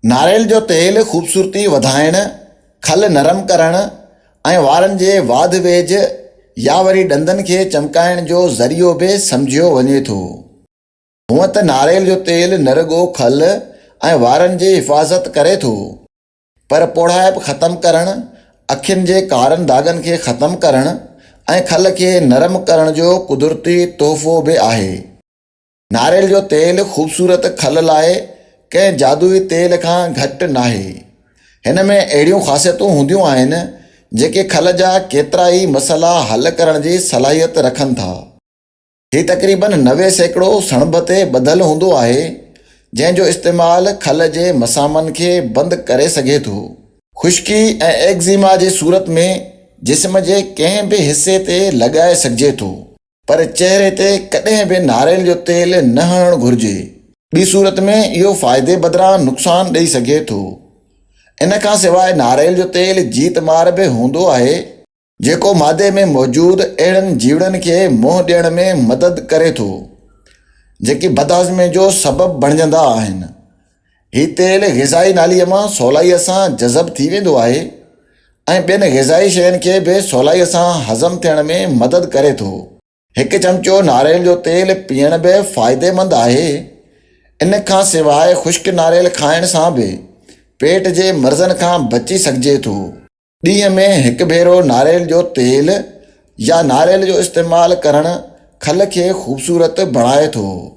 नारेल जो तेल ख़ूबसूरती वधाइण, खल नरम करण ऐं वारनि जे वाध वेझ या वरी ॾंदनि खे चमकाइण जो ज़रियो बि सम्झियो वञे थो। हूअं त नारेल जो तेल न रुॻो खल ऐं वारनि जी हिफ़ाज़त करे थो, पर पोड़ाइप ख़तमु करण, अखियुनि जे कारनि दाग़नि खे ख़तमु करण ऐं खल खे नरम करण जो कुदरती तोहफ़ो बि आहे। नारेल जो तेल ख़ूबसूरत खल लाइ कंहिं जादुई तेल खां घटि नाहे। हिन में अहिड़ियूं ख़ासियतूं हूंदियूं आहिनि जेके खल जा केतिरा ई मसइला हल करण जी सलाहियत रखनि था। हीउ तक़रीबन 90% सणभ ते ॿधल हूंदो आहे, जंहिंजो इस्तेमालु खल जे मसामनि खे बंदि करे सघे थो। ख़ुश्की ऐं एक्ज़ीमा जी सूरत में जिस्म जे कंहिं बि हिसे ते लॻाए सघिजे थो, पर चहिरे ते कॾहिं बि नारेल जो तेल न हणणु घुरिजे। ॿी सूरत में इहो फ़ाइदे बदिरां नुक़सानु ॾेई सघे थो। इन खां सवाइ नारेल जो तेल जीतमार बि हूंदो आहे, जेको मादे में मौजूदु अहिड़नि जीवड़नि खे मोह ॾियण में मदद करे थो जेकी बदहज़मी जो सबबु बणिजंदा आहिनि। हीउ तेल ग़िज़ाई नालीअ मां सवलाईअ सां जज़ब थी वेंदो आहे ऐं ॿियनि ग़िज़ाई शयुनि खे बि सवलाईअ सां हज़म थियण में मदद करे थो। हिकु चमचो नारेल जो तेल पीअण बि फ़ाइदेमंद आहे। इन खां सवाइ ख़ुश्क नारेल खाइण सां बि पेट जे मर्ज़नि खां बची सघिजे थो। ॾींहं में हिकु भेरो नारेल जो तेल या नारेल जो इस्तेमालु करणु खल खे ख़ूबसूरत बणाए थो।